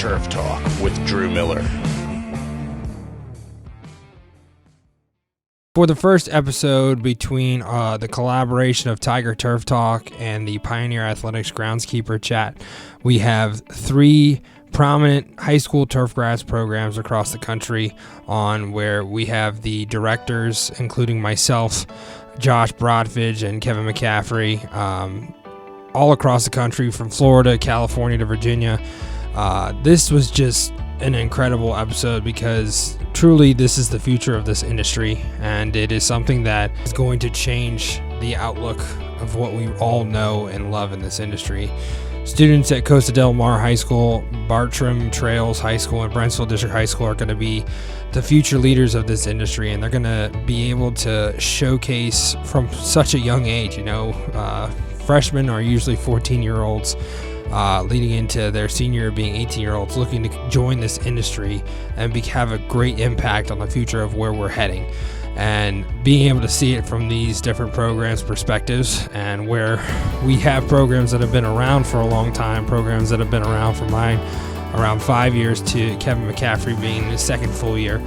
Turf Talk with Drew Miller. For the first episode between the collaboration of Tiger Turf Talk and the Pioneer Athletics Groundskeeper Chat, we have 3 prominent high school turfgrass programs across the country on, where we have the directors, including myself, Josh Broadfidge, and Kevin McCaffrey, all across the country from Florida, California to Virginia. This was just an incredible episode because truly this is the future of this industry, and it is something that is going to change the outlook of what we all know and love in this industry. Students at Costa Del Mar High School, Bartram Trails High School, and Brentsville District High School are going to be the future leaders of this industry, and they're going to be able to showcase from such a young age. Freshmen are usually 14-year-olds leading into their senior year being 18-year-olds looking to join this industry and have a great impact on the future of where we're heading. And being able to see it from these different programs' perspectives, and where we have programs that have been around for a long time, programs that have been around for mine around 5 years, to Kevin McCaffrey being his second full year.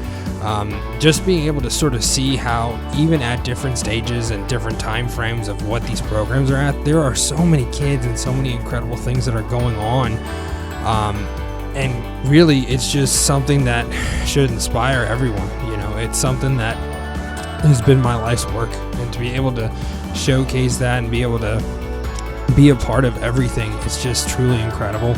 Just being able to sort of see how even at different stages and different time frames of what these programs are at, there are so many kids and so many incredible things that are going on. And really, it's just something that should inspire everyone. It's something that has been my life's work, and to be able to showcase that and be able to be a part of everything, it's just truly incredible.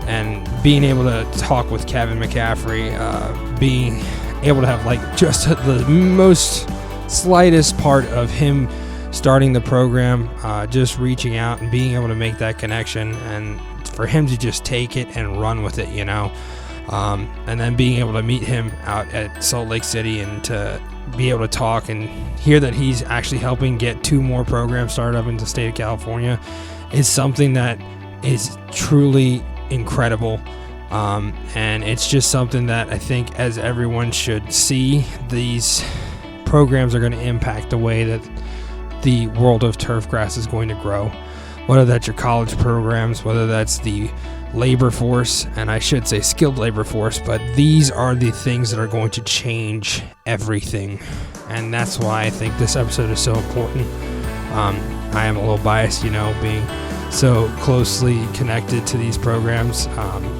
And being able to talk with Kevin McCaffrey, being able to have just the most slightest part of him starting the program, just reaching out and being able to make that connection, and for him to just take it and run with it, and then being able to meet him out at Salt Lake City and to be able to talk and hear that he's actually helping get 2 more programs started up in the state of California is something that is truly incredible. And it's just something that I think as everyone should see, these programs are going to impact the way that the world of turfgrass is going to grow, whether that's your college programs, whether that's the labor force, and I should say skilled labor force, but these are the things that are going to change everything. And that's why I think this episode is so important. I am a little biased, being so closely connected to these programs.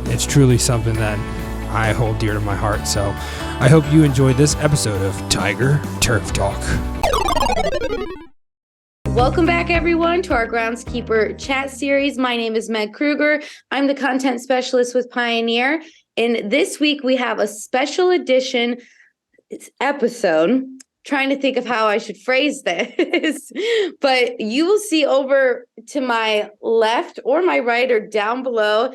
It's truly something that I hold dear to my heart. So I hope you enjoyed this episode of Tiger Turf Talk. Welcome back, everyone, to our Groundskeeper Chat series. My name is Meg Kruger. I'm the content specialist with Pioneer. And this week we have a special edition episode. Trying to think of how I should phrase this, but you will see over to my left or my right or down below,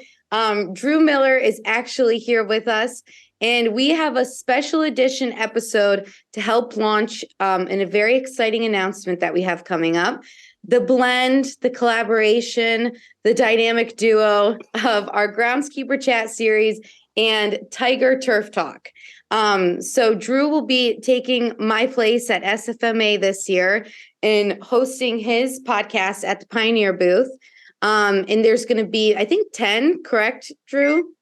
Drew Miller is actually here with us, and we have a special edition episode to help launch in a very exciting announcement that we have coming up. The blend, the collaboration, the dynamic duo of our Groundskeeper Chat series and Tiger Turf Talk. So Drew will be taking my place at SFMA this year and hosting his podcast at the Pioneer booth. And there's going to be, I think, 10, correct, Drew?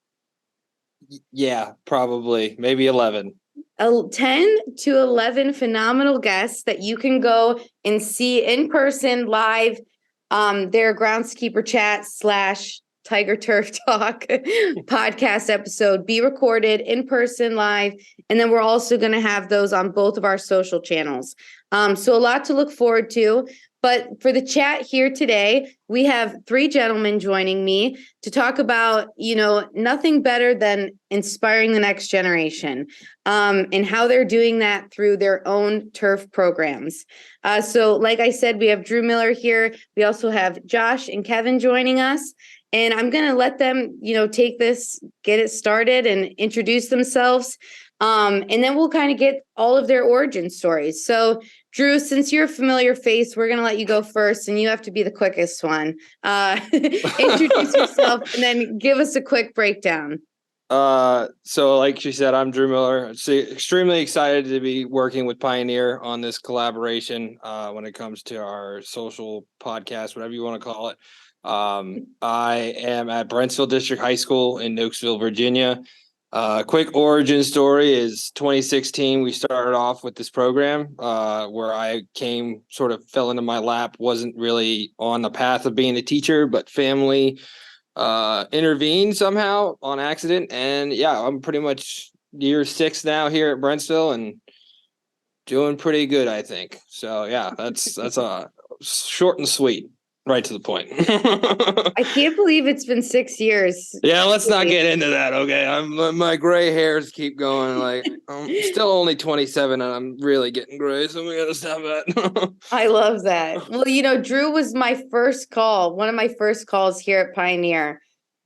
Yeah, probably. Maybe 11. 10 to 11 phenomenal guests that you can go and see in person live. Their Groundskeeper Chat / Tiger Turf Talk podcast episode be recorded in person live, and then we're also going to have those on both of our social channels. So a lot to look forward to. But for the chat here today, we have 3 gentlemen joining me to talk about, nothing better than inspiring the next generation, and how they're doing that through their own turf programs. So like I said, we have Drew Miller here. We also have Josh and Kevin joining us. And I'm going to let them, take this, get it started and introduce themselves. And then we'll kind of get all of their origin stories. So Drew, since you're a familiar face, we're going to let you go first, and you have to be the quickest one. Introduce yourself and then give us a quick breakdown. So like she said, I'm Drew Miller. Extremely excited to be working with Pioneer on this collaboration when it comes to our social podcast, whatever you want to call it. I am at Brentsville District High School in Nokesville, Virginia. Quick origin story is 2016. We started off with this program where I fell into my lap, wasn't really on the path of being a teacher, but family intervened somehow on accident. And yeah, I'm pretty much year 6 now here at Brentsville and doing pretty good, I think. So yeah, that's short and sweet. Right to the point. I can't believe it's been 6 years. Yeah, let's not get into that, okay? My gray hairs keep going. Like I'm still only 27, and I'm really getting gray, so we gotta stop that. I love that. Well, Drew was my first call, one of my first calls here at Pioneer.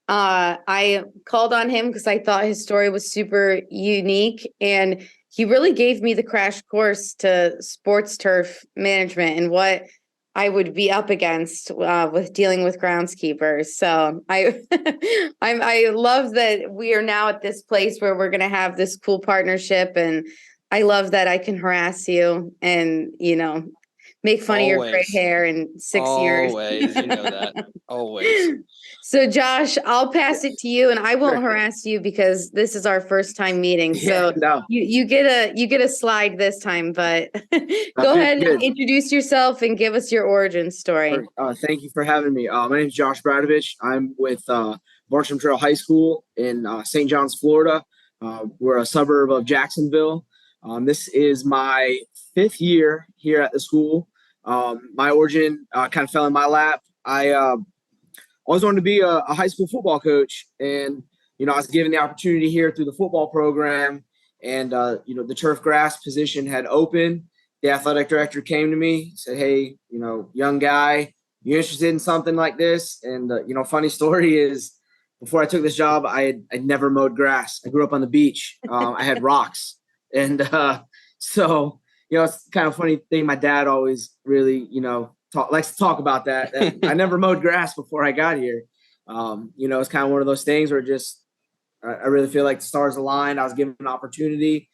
I called on him because I thought his story was super unique, and he really gave me the crash course to sports turf management and what I would be up against with dealing with groundskeepers. So I I love that we are now at this place where we're going to have this cool partnership, and I love that I can harass you and make fun of your gray Always. hair in 6 years. Always, you know that. Always. So Josh, I'll pass it to you, and I won't harass you because this is our first time meeting. So you get a slide this time, but go ahead and introduce yourself and give us your origin story. Thank you for having me. My name is Josh Bradovich. I'm with Bartram Trail High School in St. John's, Florida. We're a suburb of Jacksonville. This is my 5th year here at the school. My origin kind of fell in my lap. I always wanted to be a high school football coach, and I was given the opportunity here through the football program, and the Turfgrass position had opened. The athletic director came to me, said, "Hey, young guy, you interested in something like this?" And funny story is, before I took this job, I'd never mowed grass. I grew up on the beach. I had rocks, and so it's kind of funny thing. My dad always really likes to talk about that. I never mowed grass before I got here. It's kind of one of those things where I really feel like the stars aligned. I was given an opportunity.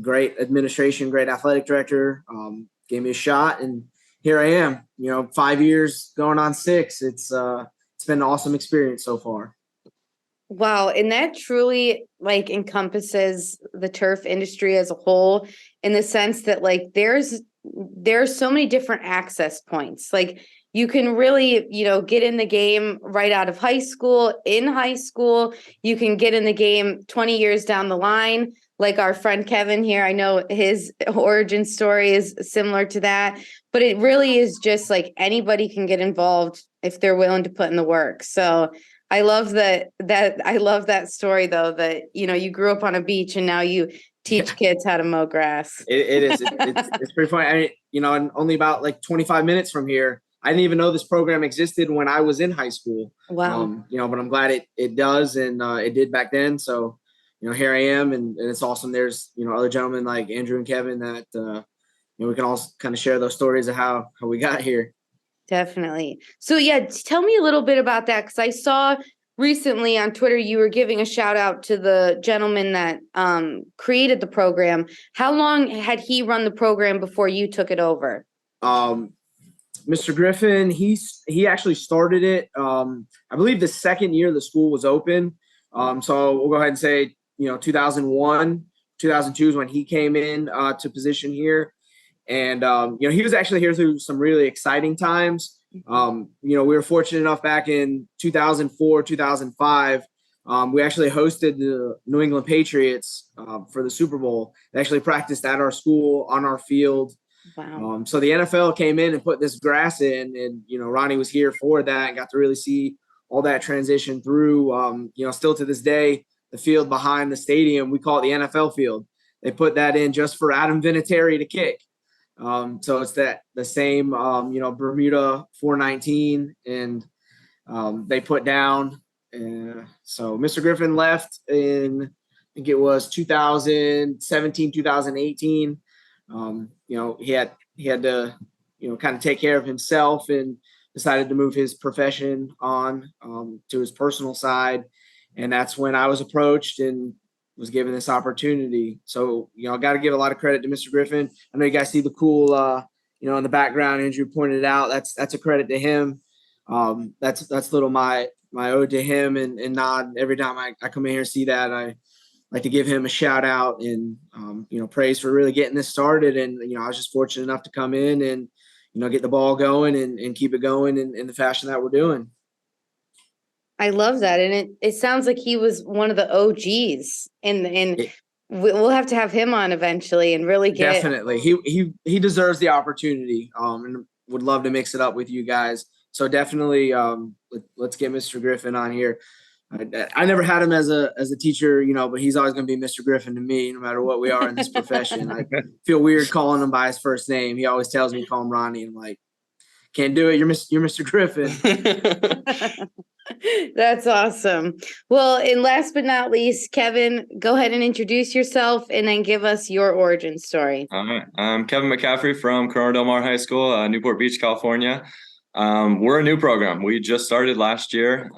Great administration, great athletic director, gave me a shot, and here I am. 5 years going on 6. It's been an awesome experience so far. Wow, and that truly encompasses the turf industry as a whole, in the sense that there's so many different access points. You can really, get in the game right out of high school, in high school. You can get in the game 20 years down the line. Like our friend Kevin here, I know his origin story is similar to that, but it really is just anybody can get involved if they're willing to put in the work. So I love that I love that story though, that, you grew up on a beach and now you teach kids how to mow grass. It is. It's pretty funny. And only about 25 minutes from here, I didn't even know this program existed when I was in high school. Wow. But I'm glad it does. And it did back then. So, here I am, and it's awesome. There's, other gentlemen like Andrew and Kevin that, we can all kind of share those stories of how we got here. Definitely. So yeah, tell me a little bit about that, because I saw recently on Twitter you were giving a shout out to the gentleman that created the program. How long had he run the program before you took it over? Mr. Griffin, he actually started it. I believe the second year the school was open. So we'll go ahead and say 2001, 2002 is when he came in to position here. And, he was actually here through some really exciting times. We were fortunate enough back in 2004, 2005. We actually hosted the New England Patriots for the Super Bowl. They actually practiced at our school, on our field. Wow. So the NFL came in and put this grass in, and, Ronnie was here for that and got to really see all that transition through. Still to this day, the field behind the stadium, we call it the NFL field. They put that in just for Adam Vinatieri to kick. So it's the same, Bermuda 419, and they put down. So Mr. Griffin left in, I think it was 2017, 2018. He had to, kind of take care of himself, and decided to move his profession on to his personal side. And that's when I was approached and was given this opportunity. So, I got to give a lot of credit to Mr. Griffin. I know you guys see the cool, in the background, Andrew pointed out, that's a credit to him. That's little my ode to him and nod every time I come in here and see that. I like to give him a shout out and praise for really getting this started. And I was just fortunate enough to come in and get the ball going and keep it going in the fashion that we're doing. I love that. And it sounds like he was one of the OGs and we'll have to have him on eventually and really get. Definitely. He deserves the opportunity and would love to mix it up with you guys. So definitely let's get Mr. Griffin on here. I never had him as a teacher, but he's always going to be Mr. Griffin to me, no matter what we are in this profession. I feel weird calling him by his first name. He always tells me call him Ronnie. And I'm like, can't do it. You're Mr. Griffin. That's awesome. Well, and last but not least, Kevin, go ahead and introduce yourself and then give us your origin story. All right. I'm Kevin McCaffrey from Corona Del Mar High School, Newport Beach, California. We're a new program. We just started last year.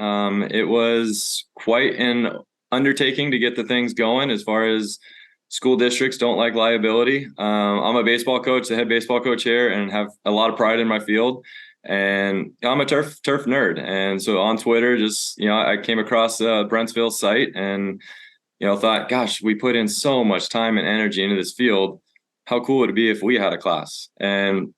It was quite an undertaking to get the things going as far as school districts don't like liability. I'm a baseball coach, the head baseball coach here, and have a lot of pride in my field. And I'm a turf nerd. And so on Twitter, just, I came across Brentsville's site and, thought, gosh, we put in so much time and energy into this field. How cool would it be if we had a class? And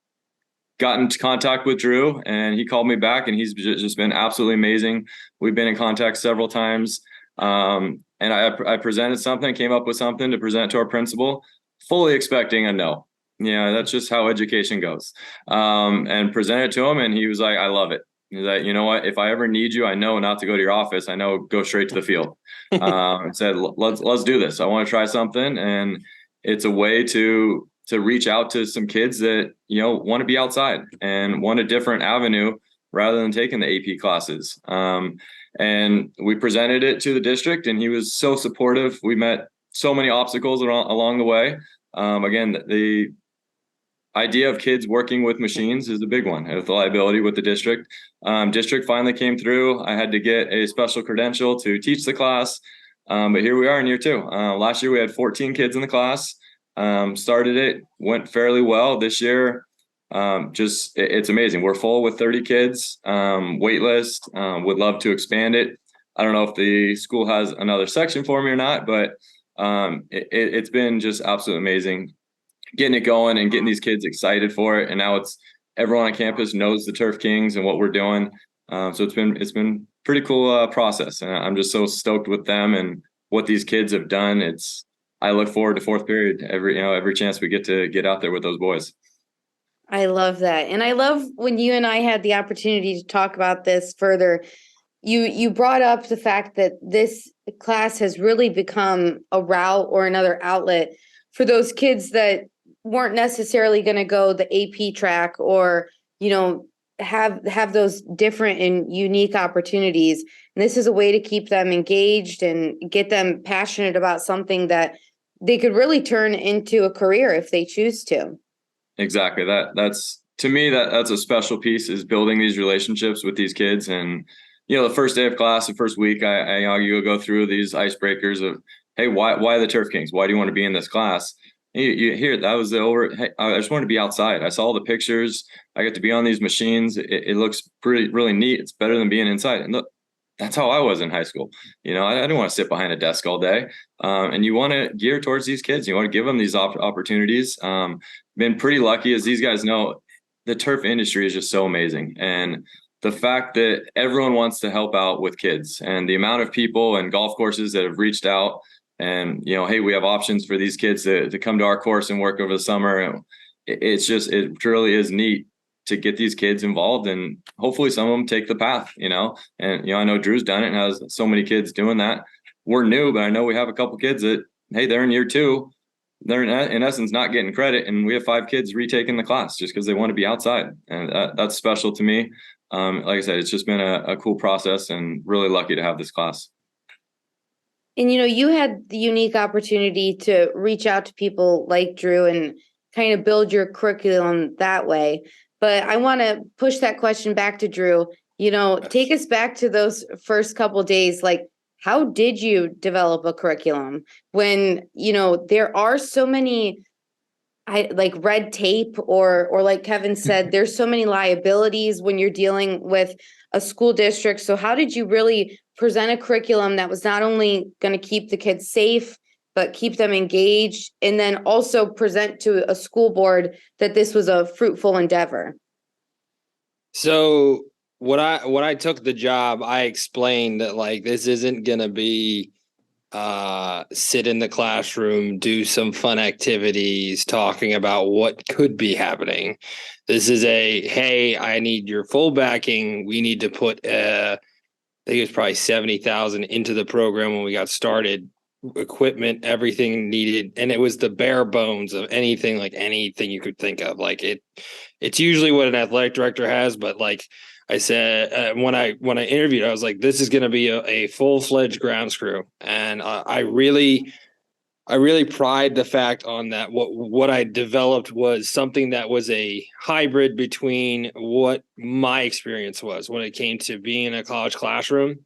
got into contact with Drew and he called me back and he's just been absolutely amazing. We've been in contact several times. And I presented something, came up with something to present to our principal, fully expecting a no. That's just how education goes. And presented it to him and he was like, I love it. He's like, you know what, if I ever need you, I know not to go to your office. I know, go straight to the field. And said, let's do this. I want to try something. And it's a way to reach out to some kids that, want to be outside and want a different avenue rather than taking the AP classes. And we presented it to the district and he was so supportive. We met so many obstacles along the way. Again, the idea of kids working with machines is a big one. The liability with the district. District finally came through. I had to get a special credential to teach the class. But here we are in year 2. Last year we had 14 kids in the class. Started it, went fairly well. This year, it's amazing. We're full with 30 kids, wait list, would love to expand it. I don't know if the school has another section for me or not, but it's been just absolutely amazing getting it going and getting these kids excited for it. And now everyone on campus knows the Turf Kings and what we're doing. So it's been pretty cool process. And I'm just so stoked with them and what these kids have done. I look forward to fourth period every chance we get to get out there with those boys. I love that. And I love when you and I had the opportunity to talk about this further. You brought up the fact that this class has really become a route or another outlet for those kids that weren't necessarily going to go the AP track or, have those different and unique opportunities. And this is a way to keep them engaged and get them passionate about something that they could really turn into a career if they choose to. Exactly. That's to me, that's a special piece, is building these relationships with these kids. And, the first day of class, the first week, you go through these icebreakers of, hey, why the Turf Kings? Why do you want to be in this class? You hear that was hey, I just want to be outside. I saw all the pictures. I get to be on these machines. It looks really neat. It's better than being inside. And look, that's how I was in high school. I didn't want to sit behind a desk all day. And you want to gear towards these kids. You want to give them these opportunities. Been pretty lucky, as these guys know, the turf industry is just so amazing. And the fact that everyone wants to help out with kids and the amount of people and golf courses that have reached out and, hey, we have options for these kids to come to our course and work over the summer. It truly is neat to get these kids involved, and hopefully some of them take the path, and, I know Drew's done it and has so many kids doing that. We're new, but I know we have a couple kids that, hey, they're in year 2. They're in essence not getting credit. And we have 5 kids retaking the class just because they want to be outside. And that's special to me. Like I said, it's just been a cool process and really lucky to have this class. And, you had the unique opportunity to reach out to people like Drew and kind of build your curriculum that way. But I want to push that question back to Drew. Take us back to those first couple of days. Like, how did you develop a curriculum when, there are so many like red tape or like Kevin said, there's so many liabilities when you're dealing with a school district. So how did you really present a curriculum that was not only going to keep the kids safe, but keep them engaged, and then also present to a school board that this was a fruitful endeavor? So when I took the job, I explained that like this isn't gonna be sit in the classroom, do some fun activities, talking about what could be happening. This is hey, I need your full backing. We need to put I think it was probably 70,000 into the program when we got started. Equipment, everything needed, and it was the bare bones of anything you could think of. Like it's usually what an athletic director has, but like I said, when I interviewed, I was like, this is going to be a full-fledged grounds crew, and I really pride the fact on that. What I developed was something that was a hybrid between what my experience was when it came to being in a college classroom,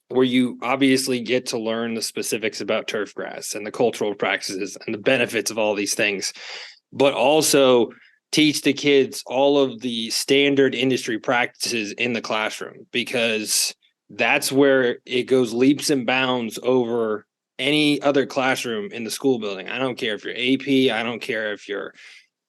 where you obviously get to learn the specifics about turfgrass and the cultural practices and the benefits of all these things, but also teach the kids all of the standard industry practices in the classroom, because that's where it goes leaps and bounds over any other classroom in the school building. I don't care if you're AP, I don't care if you're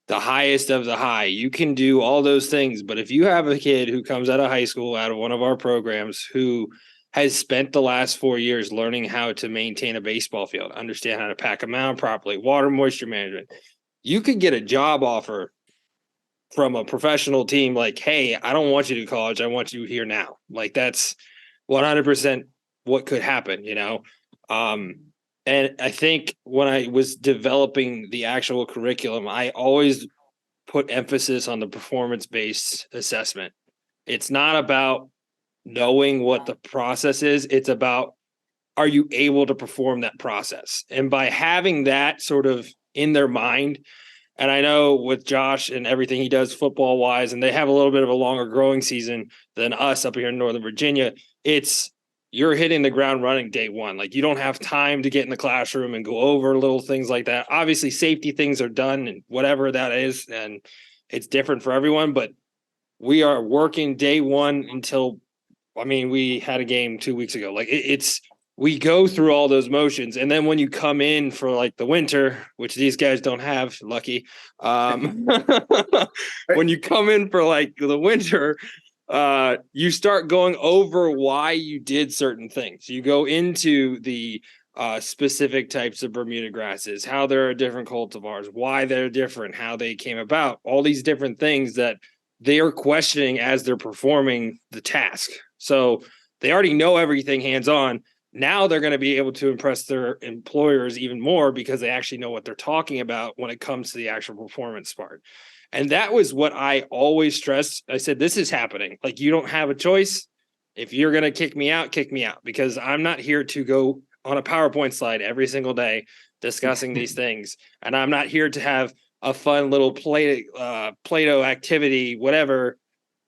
the highest of the high. You can do all those things, but if you have a kid who comes out of high school, out of one of our programs, who has spent the last 4 years learning how to maintain a baseball field, understand how to pack a mound properly, water moisture management, you could get a job offer from a professional team like, hey, I don't want you to college, I want you here now. Like that's 100% what could happen, you know? And I think when I was developing the actual curriculum, I always put emphasis on the performance-based assessment. It's not about knowing what the process is. It's about, are you able to perform that process? And by having that sort of in their mind, and I know with Josh and everything he does football wise, and they have a little bit of a longer growing season than us up here in Northern Virginia, it's you're hitting the ground running day one. Like you don't have time to get in the classroom and go over little things like that. Obviously, safety things are done and whatever that is, and it's different for everyone, but we are working day one until, I mean, we had a game 2 weeks ago. Like it's we go through all those motions, and then when you come in for like the winter, which these guys don't have, lucky, when you come in for like the winter, you start going over why you did certain things. You go into the specific types of Bermuda grasses, how there are different cultivars, why they're different, how they came about, all these different things that they are questioning as they're performing the task. So they already know everything hands-on. Now they're going to be able to impress their employers even more because they actually know what they're talking about when it comes to the actual performance part. And that was what I always stressed. I said, this is happening. Like, you don't have a choice. If you're going to kick me out, because I'm not here to go on a PowerPoint slide every single day discussing these things. And I'm not here to have a fun little Play-Doh activity, whatever,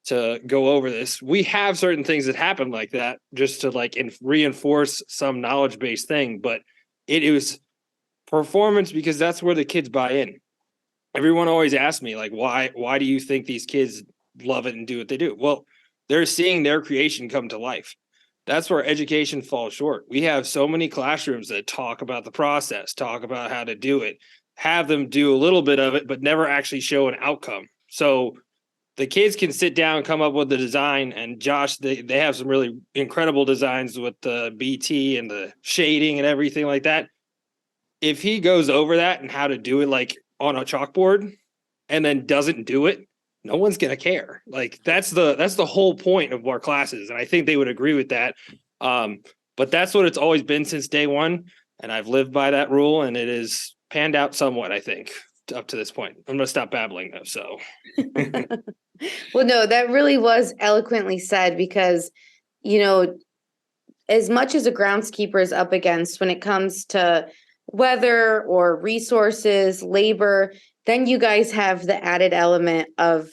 to go over this. We have certain things that happen like that just to like reinforce some knowledge-based thing, but it was performance because that's where the kids buy in. Everyone always asks me, like, why do you think these kids love it and do what they do? Well, they're seeing their creation come to life. That's where education falls short. We have so many classrooms that talk about the process, talk about how to do it, have them do a little bit of it, but never actually show an outcome. So the kids can sit down and come up with the design, and Josh, they have some really incredible designs with the BT and the shading and everything like that. If he goes over that and how to do it like on a chalkboard and then doesn't do it, no one's going to care. Like that's the whole point of our classes. And I think they would agree with that. But that's what it's always been since day one. And I've lived by that rule, and it is panned out somewhat, I think, up to this point. I'm going to stop babbling though. So. Well, no, that really was eloquently said because, you know, as much as a groundskeeper is up against when it comes to weather or resources, labor, then you guys have the added element of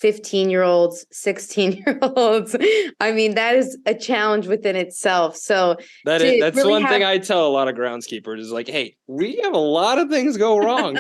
15-year-olds, 16-year-olds. I mean, that is a challenge within itself. So That's really one thing I tell a lot of groundskeepers is like, hey, we have a lot of things go wrong.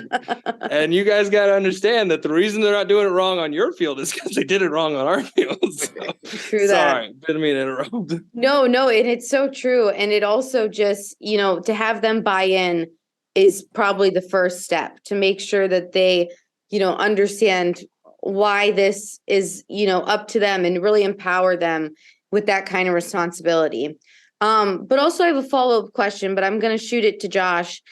And you guys got to understand that the reason they're not doing it wrong on your field is because they did it wrong on our field. So, True that. sorry, didn't mean to interrupt. No, and it's so true. And it also just, to have them buy in is probably the first step to make sure that they, understand why this is, up to them and really empower them with that kind of responsibility. But also I have a follow-up question, but I'm going to shoot it to Josh.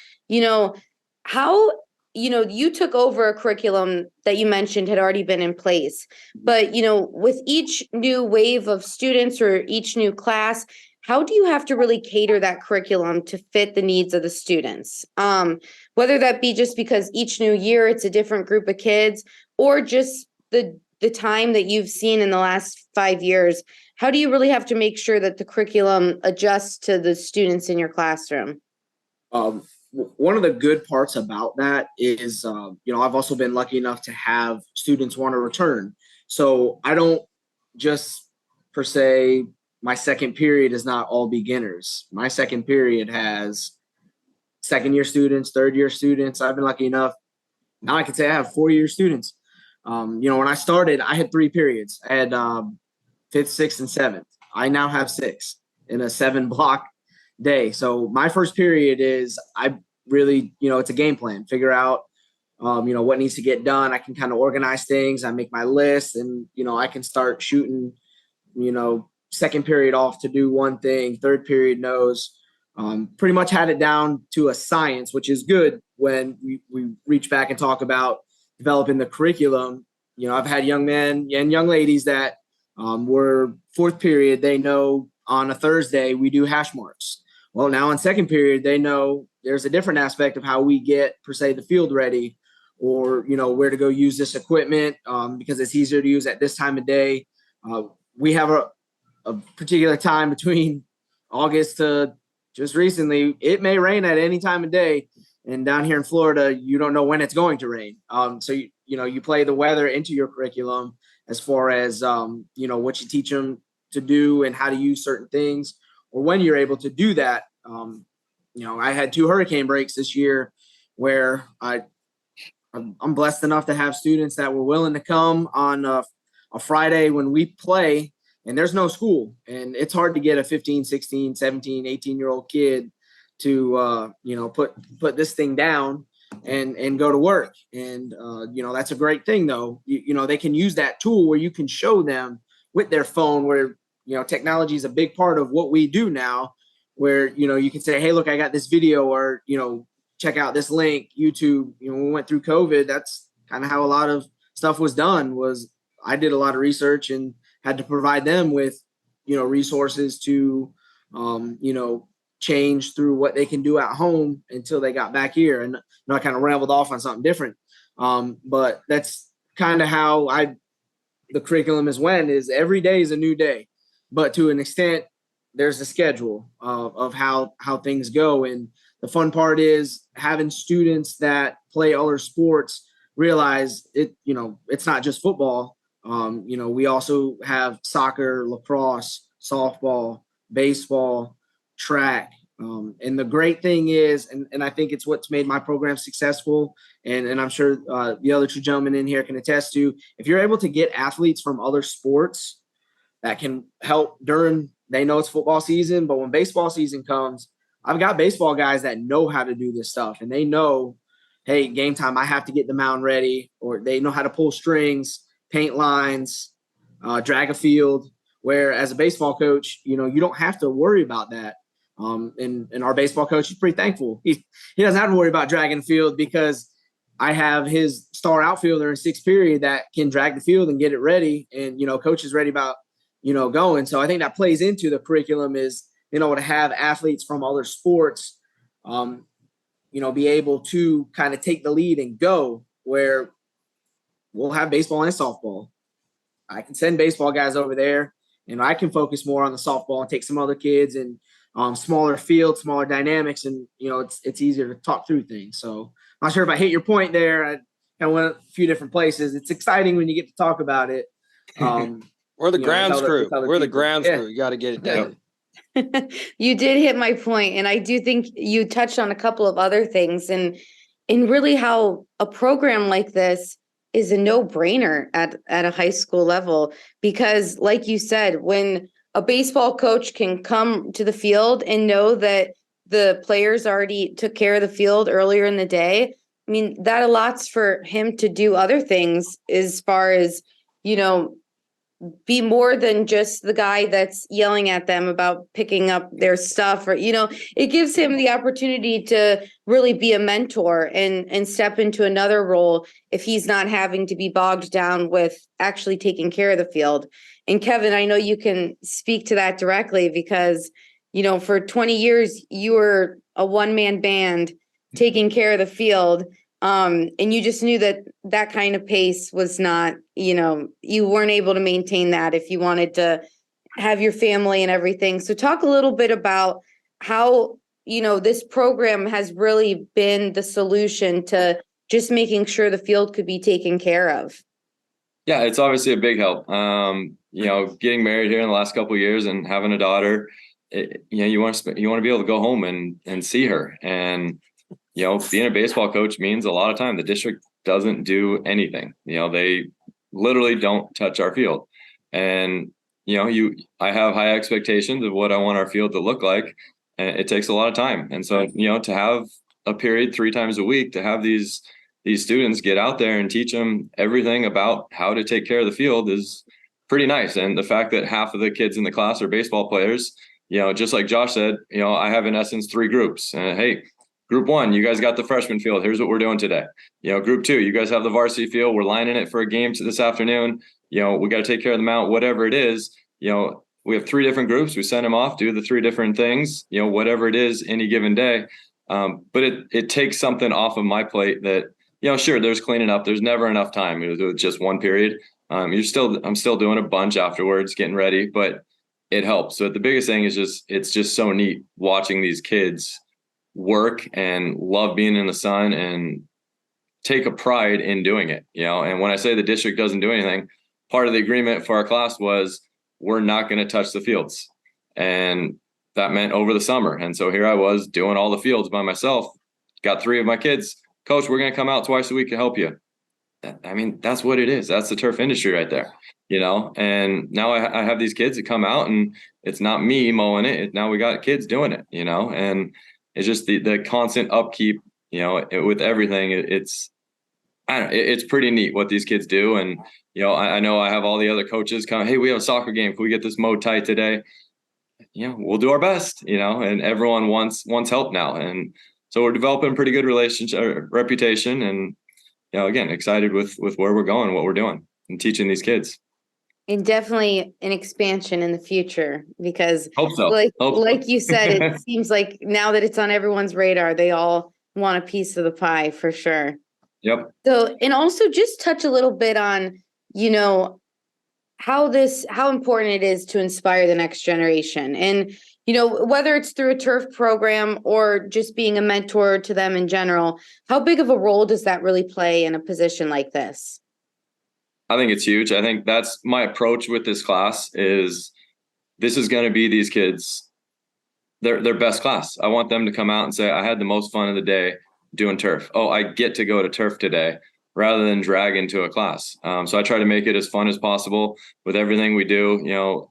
How, you took over a curriculum that you mentioned had already been in place, but, with each new wave of students or each new class, how do you have to really cater that curriculum to fit the needs of the students? Whether that be just because each new year it's a different group of kids, or just the time that you've seen in the last 5 years, how do you really have to make sure that the curriculum adjusts to the students in your classroom? One of the good parts about that is, I've also been lucky enough to have students want to return. So I don't just per se, my second period is not all beginners. My second period has second year students, third year students. I've been lucky enough. Now I can say I have 4-year students. When I started, I had 3 periods. I had fifth, sixth, and seventh. I now have 6 in a 7-block day. So my first period is I really, it's a game plan. Figure out, what needs to get done. I can kind of organize things. I make my list, and I can start shooting. Second period off to do one thing. Third period knows. Pretty much had it down to a science, which is good when we reach back and talk about developing the curriculum. I've had young men and young ladies that were fourth period. They know on a Thursday we do hash marks. Well, now in second period, they know there's a different aspect of how we get, per se, the field ready, or, where to go use this equipment because it's easier to use at this time of day. We have a particular time between August to just recently. It may rain at any time of day. And down here in Florida, you don't know when it's going to rain. So, you play the weather into your curriculum as far as, what you teach them to do and how to use certain things, or when you're able to do that. I had 2 hurricane breaks this year where I'm blessed enough to have students that were willing to come on a Friday when we play and there's no school. And it's hard to get a 15, 16, 17, 18-year-old kid to, put this thing down and go to work. And, that's a great thing, though. They can use that tool where you can show them with their phone where, technology is a big part of what we do now, where, you can say, hey, look, I got this video, or, check out this link, YouTube. When we went through COVID, that's kind of how a lot of stuff was done. Was I did a lot of research and had to provide them with, resources to, change through what they can do at home until they got back here. And I kind of rambled off on something different. But that's kind of how the curriculum is every day is a new day, but to an extent, there's a schedule of how things go. And the fun part is having students that play other sports realize it, it's not just football. We also have soccer, lacrosse, softball, baseball, track. And the great thing is, and I think it's what's made my program successful, and I'm sure the other 2 gentlemen in here can attest to, if you're able to get athletes from other sports that can help during, they know it's football season, but when baseball season comes, I've got baseball guys that know how to do this stuff, and they know, hey, game time, I have to get the mound ready, or they know how to pull strings, paint lines, drag a field, where as a baseball coach, you don't have to worry about that. And our baseball coach is pretty thankful. He doesn't have to worry about dragging the field because I have his star outfielder in 6th period that can drag the field and get it ready. And, coach is ready about, going. So I think that plays into the curriculum is, to have athletes from other sports, be able to kind of take the lead and go, where we'll have baseball and softball. I can send baseball guys over there, and I can focus more on the softball and take some other kids, and smaller field, smaller dynamics, and it's easier to talk through things. So I'm not sure if I hit your point there. kind of went a few different places. It's exciting when you get to talk about it. We're the With grounds crew. We're the people. grounds crew. You got to get it done. You did hit my point, and I do think you touched on a couple of other things, and really how a program like this is a no-brainer at a high school level, because like you said, when a baseball coach can come to the field and know that the players already took care of the field earlier in the day, I mean, that allots for him to do other things as far as, be more than just the guy that's yelling at them about picking up their stuff, or it gives him the opportunity to really be a mentor and step into another role if he's not having to be bogged down with actually taking care of the field. And Kevin, I know you can speak to that directly because for 20 years you were a one-man band taking care of the field. And you just knew that kind of pace was not, you weren't able to maintain that if you wanted to have your family and everything. So talk a little bit about how, this program has really been the solution to just making sure the field could be taken care of. Yeah, it's obviously a big help. Getting married here in the last couple of years and having a daughter, you want to be able to go home and see her. And being a baseball coach means a lot of time the district doesn't do anything. They literally don't touch our field. And, I have high expectations of what I want our field to look like. And it takes a lot of time. And so, to have a period 3 times a week, to have these students get out there and teach them everything about how to take care of the field is pretty nice. And the fact that half of the kids in the class are baseball players, just like Josh said, I have in essence 3 groups. Hey, Group 1, you guys got the freshman field. Here's what we're doing today. Group 2, you guys have the varsity field. We're lining it for a game this afternoon. We got to take care of the mount, whatever it is. We have 3 different groups. We send them off, do the 3 different things, whatever it is any given day. But it takes something off of my plate that, sure, there's cleaning up. There's never enough time. It's just one period. I'm still doing a bunch afterwards, getting ready, but it helps. So the biggest thing is it's just so neat watching these kids work and love being in the sun and take a pride in doing it, and when I say the district doesn't do anything, part of the agreement for our class was we're not going to touch the fields, and that meant over the summer. And so here I was doing all the fields by myself, got 3 of my kids. Coach, we're going to come out twice a week to help you. I mean, that's what it is. That's the turf industry right there, and now I have these kids that come out and it's not me mowing it. Now we got kids doing it, and it's just the constant upkeep, with everything. It's pretty neat what these kids do. And, I know I have all the other coaches come, hey, we have a soccer game. Can we get this mowed tight today? We'll do our best, and everyone wants help now. And so we're developing a pretty good reputation. And, again, excited with where we're going, what we're doing and teaching these kids. And definitely an expansion in the future, because Hope so. Like you said, it seems like now that it's on everyone's radar, they all want a piece of the pie for sure. Yep. So, and also just touch a little bit on, how important it is to inspire the next generation. And, whether it's through a turf program or just being a mentor to them in general, how big of a role does that really play in a position like this? I think it's huge. I think that's my approach with this class is this is going to be these kids, their best class. I want them to come out and say, I had the most fun of the day doing turf. Oh, I get to go to turf today rather than drag into a class. So I try to make it as fun as possible with everything we do.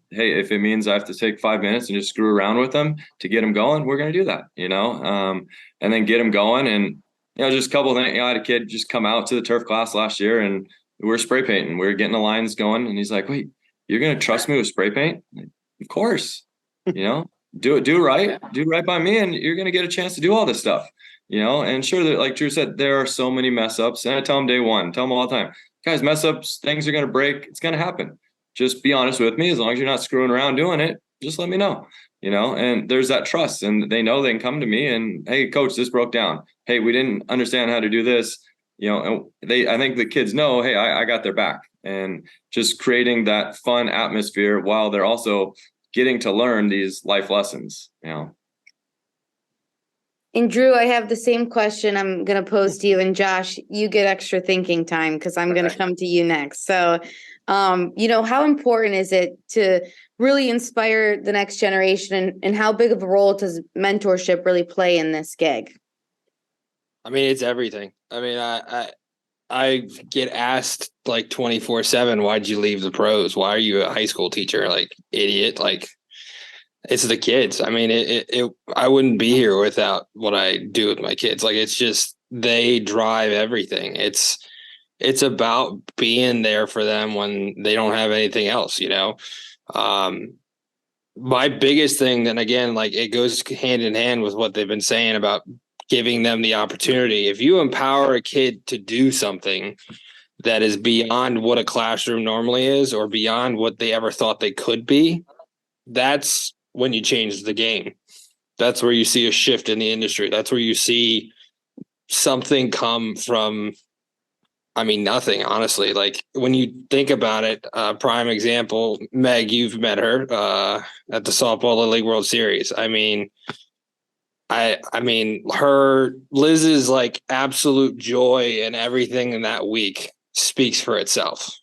Hey, if it means I have to take 5 minutes and just screw around with them to get them going, we're going to do that, and then get them going. And, just a couple of things. I had a kid just come out to the turf class last year and we were spray painting. We were getting the lines going. And he's like, wait, you're going to trust me with spray paint? Like, of course, do right by me. And you're going to get a chance to do all this stuff, and sure, like Drew said, there are so many mess ups. And I tell them day one, tell them all the time, guys, mess ups, things are going to break. It's going to happen. Just be honest with me. As long as you're not screwing around doing it, just let me know, and there's that trust, and they know they can come to me and, hey, coach, this broke down. Hey, we didn't understand how to do this. And I think the kids know, hey, I got their back, and just creating that fun atmosphere while they're also getting to learn these life lessons, And Drew, I have the same question I'm going to pose to you. And Josh, you get extra thinking time because I'm going to come to you next. So, how important is it to really inspire the next generation, and how big of a role does mentorship really play in this gig? I mean, it's everything. I mean, I get asked like 24/7, why'd you leave the pros? Why are you a high school teacher? Like, idiot. Like, it's the kids. I mean, I wouldn't be here without what I do with my kids. Like, it's just, they drive everything. It's about being there for them when they don't have anything else, My biggest thing, then again, like, it goes hand in hand with what they've been saying about giving them the opportunity. If you empower a kid to do something that is beyond what a classroom normally is, or beyond what they ever thought they could be, that's when you change the game. That's where you see a shift in the industry. That's where you see something come from, I mean, nothing, honestly. Like, when you think about it, prime example, Meg, you've met her at the Softball Little League World Series. I mean, Liz's like absolute joy and everything in that week speaks for itself.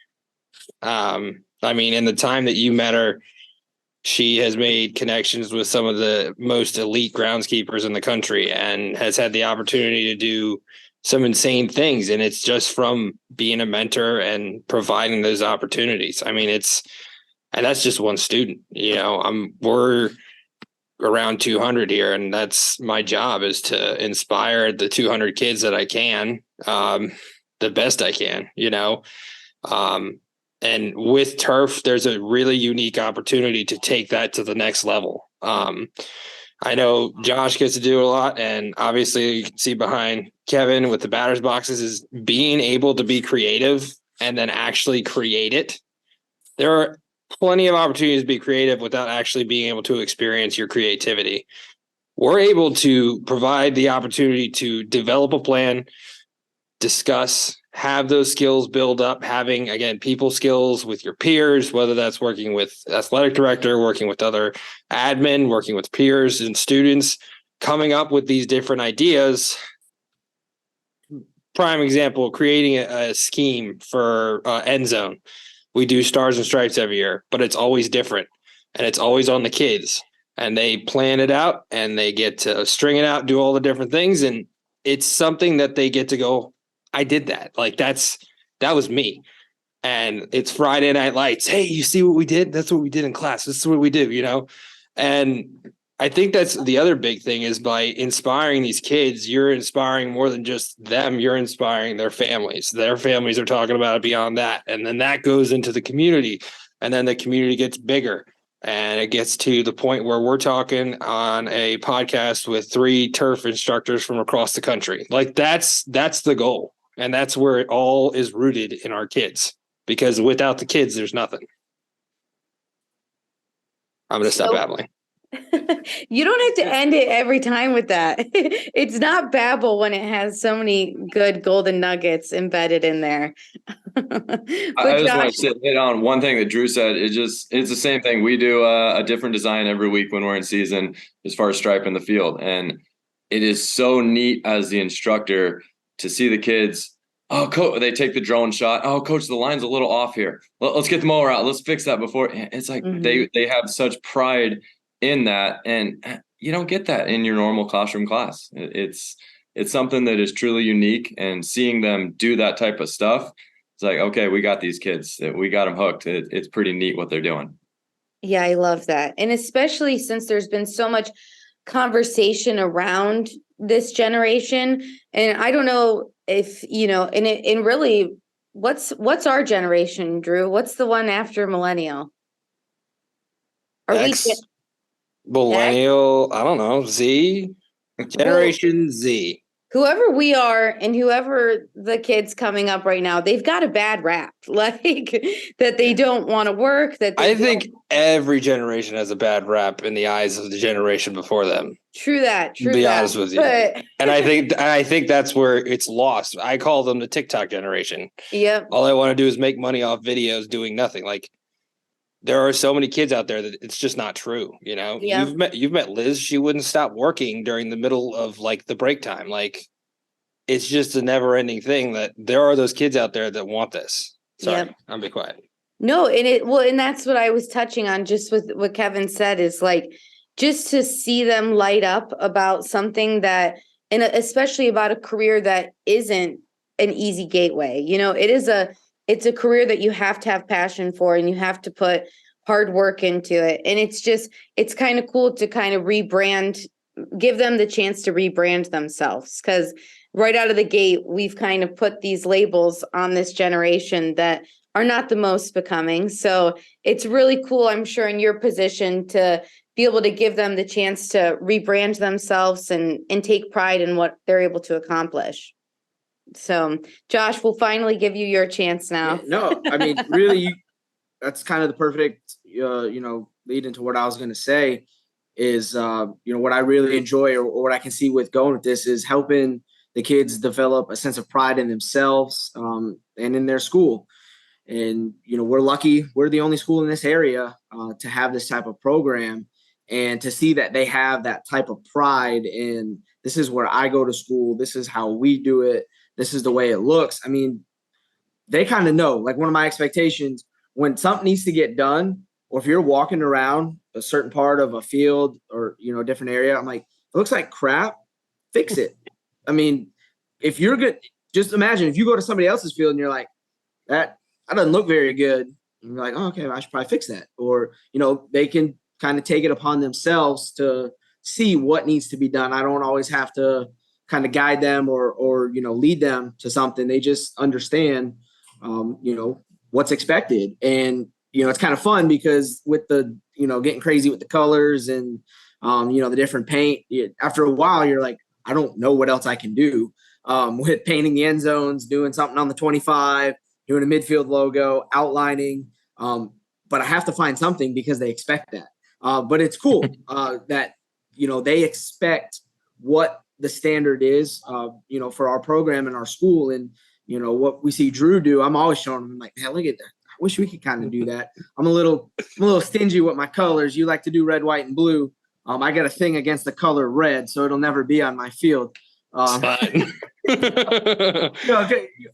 In the time that you met her, she has made connections with some of the most elite groundskeepers in the country and has had the opportunity to do some insane things. And it's just from being a mentor and providing those opportunities. I mean, and that's just one student, we're around 200 here, and that's my job, is to inspire the 200 kids that I can, the best I can, and with turf, there's a really unique opportunity to take that to the next level. I know Josh gets to do a lot, and obviously you can see behind Kevin with the batter's boxes is being able to be creative and then actually create it. There are plenty of opportunities to be creative without actually being able to experience your creativity. We're able to provide the opportunity to develop a plan, discuss, have those skills build up, having, again, people skills with your peers, whether that's working with athletic director, working with other admin, working with peers and students, coming up with these different ideas. Prime example, creating a scheme for end zone. We do stars and stripes every year, but it's always different, and it's always on the kids, and they plan it out and they get to string it out, do all the different things. And it's something that they get to go, I did that. Like, that was me. And it's Friday Night Lights. Hey, you see what we did? That's what we did in class. This is what we do, And I think that's the other big thing, is by inspiring these kids, you're inspiring more than just them. You're inspiring their families. Their families are talking about it beyond that. And then that goes into the community, and then the community gets bigger. And it gets to the point where we're talking on a podcast with 3 turf instructors from across the country. Like, that's the goal. And that's where it all is rooted in our kids, because without the kids, there's nothing. I'm going to stop babbling. You don't have to end it every time with that. It's not babble when it has so many good golden nuggets embedded in there. I just want to hit on one thing that Drew said. It's the same thing. We do a different design every week when we're in season as far as striping the field. And it is so neat as the instructor to see the kids. Oh, coach, they take the drone shot. Oh, coach, the line's a little off here. Let's get the mower out. Let's fix that before. It's like they have such pride in that, and you don't get that in your normal classroom class. It's something that is truly unique, and seeing them do that type of stuff, it's like, okay, we got these kids, we got them hooked. It's pretty neat what they're doing. Yeah, I love that. And especially since there's been so much conversation around this generation, and I don't know if and really, what's our generation, Drew? What's the one after millennial? Millennial, I don't know, Z, Generation Z. Whoever we are and whoever the kids coming up right now, they've got a bad rap, like that they don't want to work. I think every generation has a bad rap in the eyes of the generation before them. True that. To be honest with you, and I think that's where it's lost. I call them the TikTok generation. Yep. All I want to do is make money off videos doing nothing. Like, there are so many kids out there that it's just not true. You know, Yeah. you've met Liz. She wouldn't stop working during the middle of like the break time. Like it's just a never ending thing that there are those kids out there that want this. Sorry, Yep. I'll be quiet. No, and that's what I was touching on just with what Kevin said is like just to see them light up about something that, and especially about a career that isn't an easy gateway. You know, it's a career that you have to have passion for and you have to put hard work into it. And it's kind of cool to kind of rebrand, give them the chance to rebrand themselves, because right out of the gate, we've kind of put these labels on this generation that are not the most becoming. So it's really cool, I'm sure, in your position to be able to give them the chance to rebrand themselves and take pride in what they're able to accomplish. So, Josh, we'll finally give you your chance now. No, I mean, really, that's kind of the perfect, lead into what I was going to say is, what I really enjoy or what I can see with going with this is helping the kids develop a sense of pride in themselves and in their school. And, we're lucky. We're the only school in this area to have this type of program and to see that they have that type of pride in this is where I go to school. This is how we do it. This is the way it looks. I mean, they kind of know, like one of my expectations when something needs to get done, or if you're walking around a certain part of a field or, a different area, I'm like, it looks like crap, fix it. I mean, if you're good, just imagine if you go to somebody else's field and you're like, that doesn't look very good. And you're like, oh, okay, I should probably fix that. Or, they can kind of take it upon themselves to see what needs to be done. I don't always have to kind of guide them or lead them to something. They just understand, what's expected. And, it's kind of fun because with the, getting crazy with the colors and, the different paint, after a while, you're like, I don't know what else I can do with painting the end zones, doing something on the 25, doing a midfield logo, outlining. But I have to find something because they expect that. But it's cool that, they expect what the standard is, for our program and our school. And, what we see Drew do, I'm always showing them, I'm like, hey, look at that. I wish we could kind of do that. I'm a little stingy with my colors. You like to do red, white, and blue. I got a thing against the color red, so it'll never be on my field. Fine.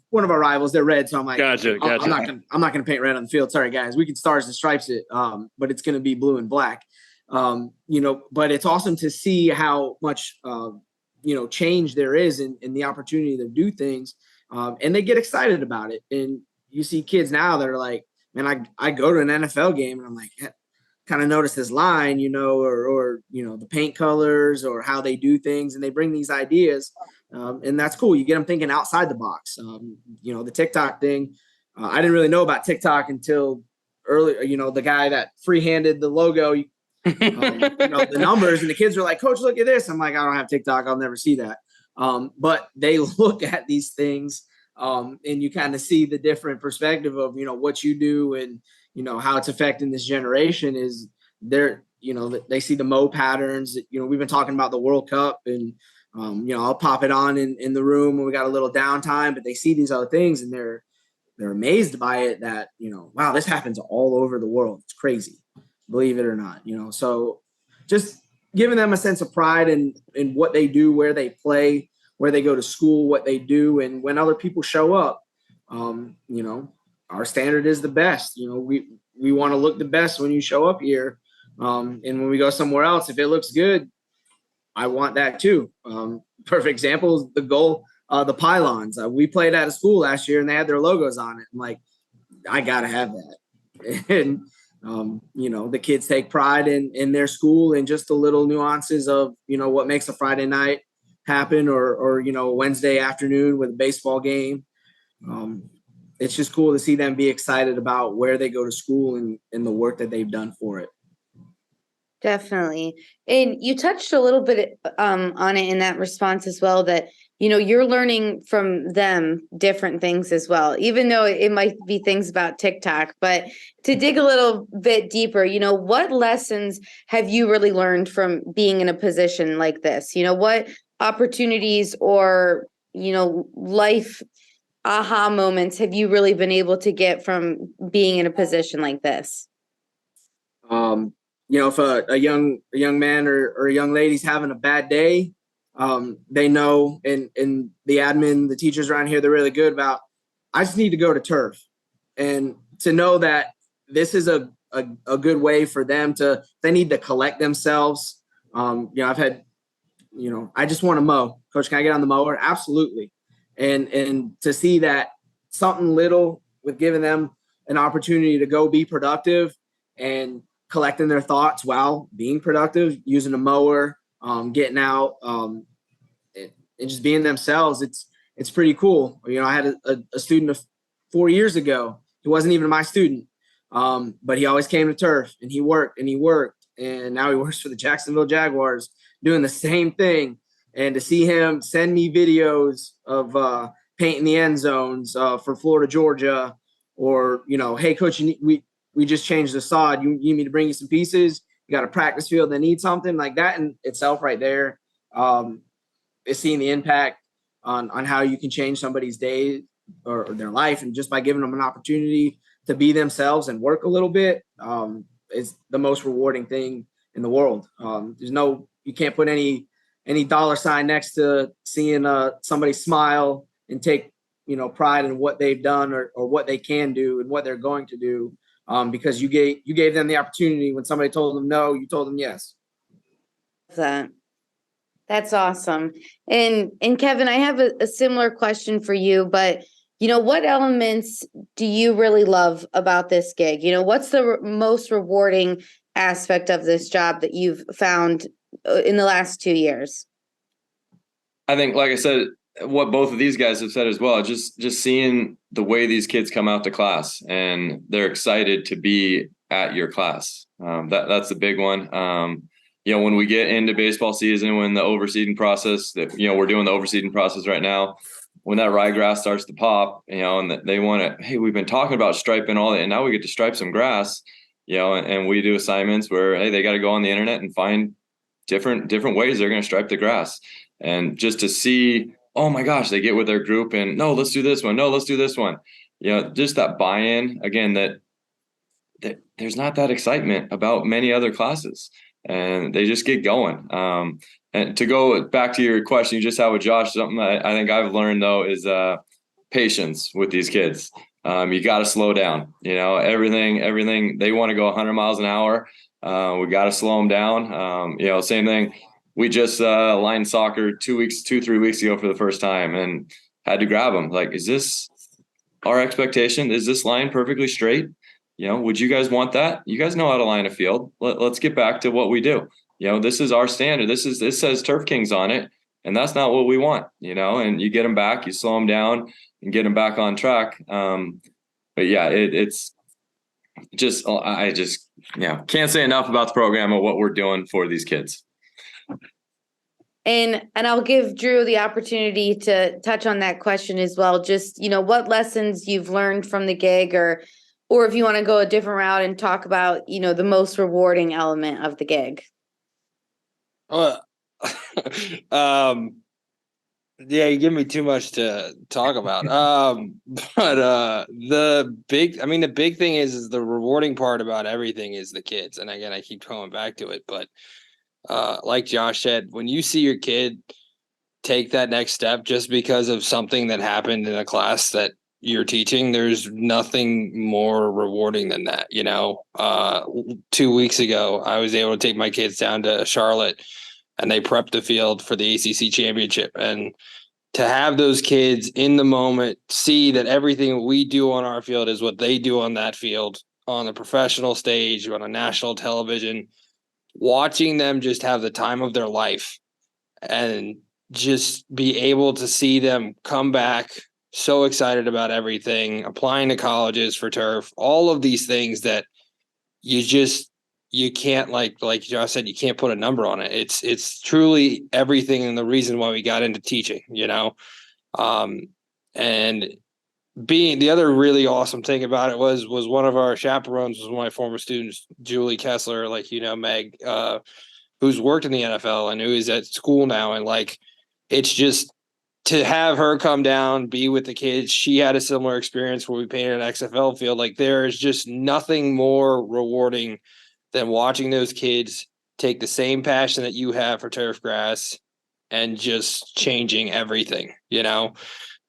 One of our rivals, they're red, so I'm like, Gotcha. I'm not gonna paint red on the field. Sorry, guys. We can stars and stripes it, but it's gonna be blue and black. But it's awesome to see how much change there is in the opportunity to do things, and they get excited about it. And you see kids now that are like, man, I go to an NFL game and I'm like, kind of notice this line, or the paint colors or how they do things, and they bring these ideas, and that's cool. You get them thinking outside the box. The TikTok thing, I didn't really know about TikTok until early. The guy that free-handed the logo, the numbers, and the kids were like, "Coach, look at this." I'm like, I don't have TikTok. I'll never see that. But they look at these things, and you kind of see the different perspective of what you do and how it's affecting this generation is they see the mow patterns. We've been talking about the World Cup and, I'll pop it on in the room when we got a little downtime, but they see these other things and they're amazed by it that, wow, this happens all over the world. It's crazy, believe it or not, so just giving them a sense of pride in what they do, where they play, where they go to school, what they do. And when other people show up, our standard is the best. We want to look the best when you show up here. And when we go somewhere else, if it looks good, I want that too. Perfect example is the goal, the pylons. We played at a school last year and they had their logos on it. I'm like, I got to have that. And, the kids take pride in their school and just the little nuances of, what makes a Friday night happen or Wednesday afternoon with a baseball game. It's just cool to see them be excited about where they go to school and the work that they've done for it. Definitely. And you touched a little bit on it in that response as well, that, you're learning from them different things as well, even though it might be things about TikTok. But to dig a little bit deeper, what lessons have you really learned from being in a position like this? What opportunities or, life aha moments have you really been able to get from being in a position like this? If a young man or a young lady's having a bad day, they know, and the admin, the teachers around here, they're really good about, I just need to go to turf. And to know that this is a good way for them to, they need to collect themselves. I've had, I just want to mow. Coach, can I get on the mower? Absolutely. And to see that something little with giving them an opportunity to go be productive and collecting their thoughts while being productive, using a mower, getting out, and just being themselves. It's pretty cool. I had a student 4 years ago. He wasn't even my student, but he always came to turf, and he worked, and now he works for the Jacksonville Jaguars doing the same thing. And to see him send me videos of painting the end zones for Florida, Georgia, or, hey, coach, we just changed the sod. You need me to bring you some pieces? You got a practice field that needs something like that in itself right there. Is seeing the impact on how you can change somebody's day or their life, and just by giving them an opportunity to be themselves and work a little bit, is the most rewarding thing in the world. You can't put any dollar sign next to seeing somebody smile and take pride in what they've done or what they can do and what they're going to do, because you gave them the opportunity. When somebody told them no, you told them yes. That's awesome. And Kevin, I have a similar question for you, but what elements do you really love about this gig? What's the most rewarding aspect of this job that you've found in the last 2 years? I think, like I said, what both of these guys have said as well, just seeing the way these kids come out to class and they're excited to be at your class. That's the big one. When we get into baseball season, when the overseeding process we're doing the overseeding process right now, when that ryegrass starts to pop, and they want to, hey, we've been talking about striping all that, and now we get to stripe some grass, and we do assignments where, hey, they got to go on the internet and find different ways they're going to stripe the grass. And just to see, oh my gosh, they get with their group and, no, let's do this one. No, let's do this one. Just that buy-in, again, that there's not that excitement about many other classes, and they just get going. And to go back to your question you just had with Josh, something that I think I've learned though is patience with these kids. You got to slow down. Everything they want to go 100 miles an hour. We got to slow them down. Same thing. We just lined soccer 3 weeks ago for the first time, and had to grab them. Like, is this our expectation? Is this line perfectly straight? Would you guys want that? You guys know how to line a field. Let's get back to what we do. This is our standard. This says Turf Kings on it, and that's not what we want. And you get them back, you slow them down, and get them back on track. But yeah, it's just, I just can't say enough about the program and what we're doing for these kids. And I'll give Drew the opportunity to touch on that question as well. Just, what lessons you've learned from the gig, or if you want to go a different route and talk about, the most rewarding element of the gig. Yeah, you give me too much to talk about. But the big thing is the rewarding part about everything is the kids. And again, I keep going back to it, but like Josh said, when you see your kid take that next step just because of something that happened in a class that you're teaching, there's nothing more rewarding than that. 2 weeks ago, I was able to take my kids down to Charlotte, and they prepped the field for the ACC championship. And to have those kids in the moment see that everything we do on our field is what they do on that field, on the professional stage, on a national television, watching them just have the time of their life, and just be able to see them come back so excited about everything, applying to colleges for turf, all of these things that you can't, like Josh said, you can't put a number on it. It's truly everything, and the reason why we got into teaching, and being the other really awesome thing about it was one of our chaperones was one of my former students, Julie Kessler, Meg, who's worked in the NFL and who is at school now. And it's just to have her come down, be with the kids. She had a similar experience where we painted an XFL field. There is just nothing more rewarding than watching those kids take the same passion that you have for turf grass and just changing everything.